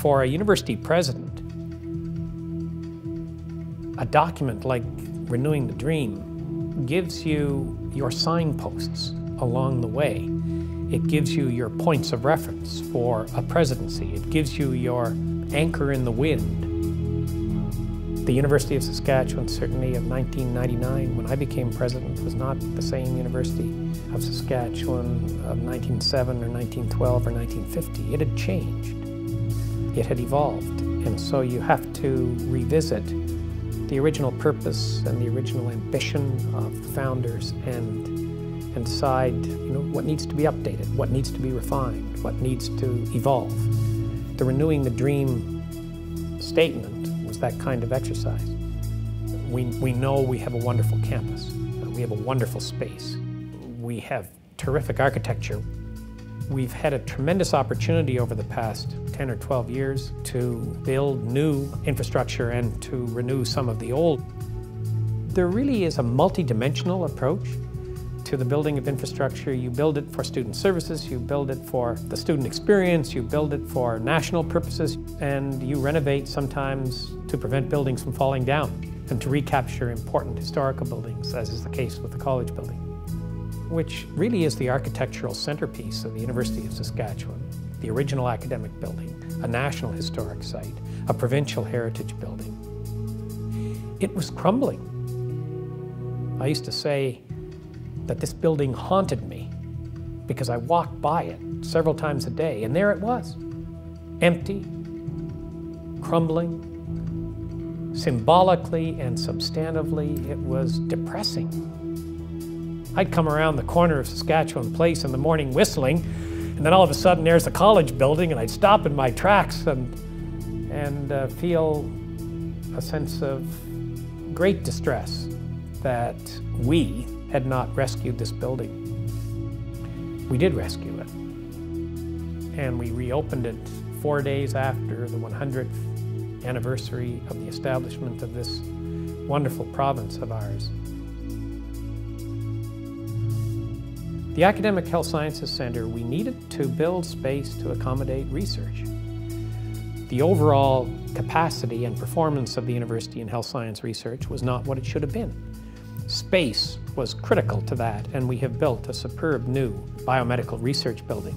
For a university president, a document like Renewing the Dream gives you your signposts along the way. It gives you your points of reference for a presidency. It gives you your anchor in the wind. The University of Saskatchewan, certainly of 1999, when I became president, was not the same University of Saskatchewan of 1907 or 1912 or 1950. It had changed. It had evolved. And so you have to revisit the original purpose and the original ambition of the founders and decide, what needs to be updated, what needs to be refined, what needs to evolve. The Renewing the Dream statement was that kind of exercise. We know we have a wonderful campus. We have a wonderful space. We have terrific architecture. We've had a tremendous opportunity over the past 10 or 12 years to build new infrastructure and to renew some of the old. There really is a multi-dimensional approach to the building of infrastructure. You build it for student services, you build it for the student experience, you build it for national purposes, and you renovate sometimes to prevent buildings from falling down and to recapture important historical buildings, as is the case with the college building, which really is the architectural centerpiece of the University of Saskatchewan, the original academic building, a national historic site, a provincial heritage building. It was crumbling. I used to say that this building haunted me because I walked by it several times a day, and there it was, empty, crumbling. Symbolically and substantively, it was depressing. I'd come around the corner of Saskatchewan Place in the morning whistling, and then all of a sudden there's the college building, and I'd stop in my tracks and feel a sense of great distress that we had not rescued this building. We did rescue it, and we reopened it 4 days after the 100th anniversary of the establishment of this wonderful province of ours. The Academic Health Sciences Centre, we needed to build space to accommodate research. The overall capacity and performance of the university in health science research was not what it should have been. Space was critical to that, and we have built a superb new biomedical research building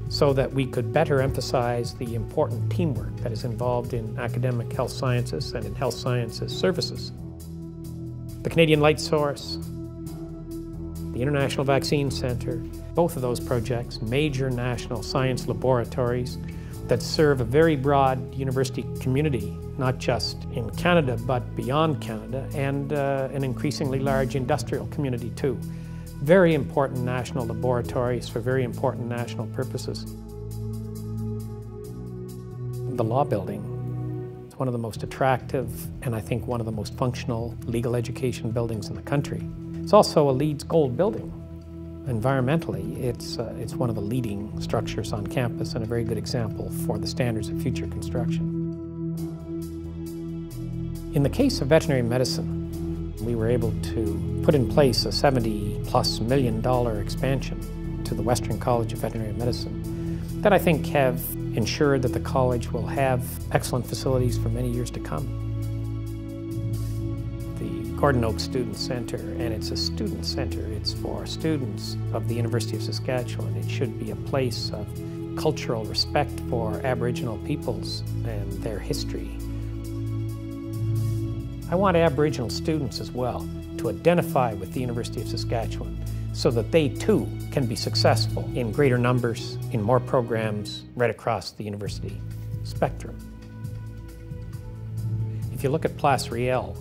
so that we could better emphasize the important teamwork that is involved in academic health sciences and in health sciences services. The Canadian Light Source, the International Vaccine Centre, both of those projects, major national science laboratories that serve a very broad university community, not just in Canada, but beyond Canada, and an increasingly large industrial community too. Very important national laboratories for very important national purposes. The law building is one of the most attractive and I think one of the most functional legal education buildings in the country. It's also a LEED's Gold building. Environmentally, it's one of the leading structures on campus and a very good example for the standards of future construction. In the case of veterinary medicine, we were able to put in place a $70+ million expansion to the Western College of Veterinary Medicine that I think have ensured that the college will have excellent facilities for many years to come. The Gordon Oak Student Centre, and it's a student centre, it's for students of the University of Saskatchewan. It should be a place of cultural respect for Aboriginal peoples and their history. I want Aboriginal students as well to identify with the University of Saskatchewan so that they too can be successful in greater numbers, in more programs right across the university spectrum. If you look at Place Riel,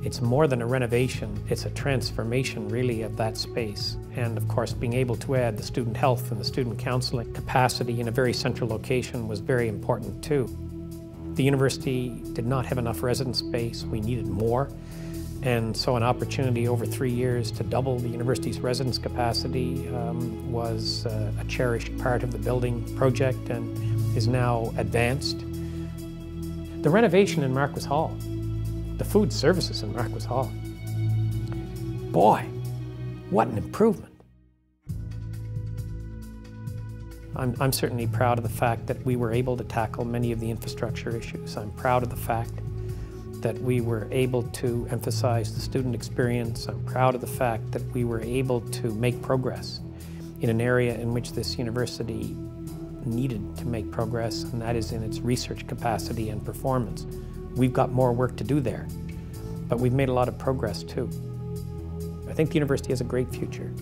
it's more than a renovation, it's a transformation really of that space. And of course, being able to add the student health and the student counseling capacity in a very central location was very important too. The university did not have enough residence space, we needed more. And so an opportunity over 3 years to double the university's residence capacity was a cherished part of the building project and is now advanced. The renovation in Marquis Hall, the food services in Marquis Hall, boy, what an improvement. I'm certainly proud of the fact that we were able to tackle many of the infrastructure issues. I'm proud of the fact that we were able to emphasize the student experience. I'm proud of the fact that we were able to make progress in an area in which this university needed to make progress, and that is in its research capacity and performance. We've got more work to do there, but we've made a lot of progress too. I think the university has a great future.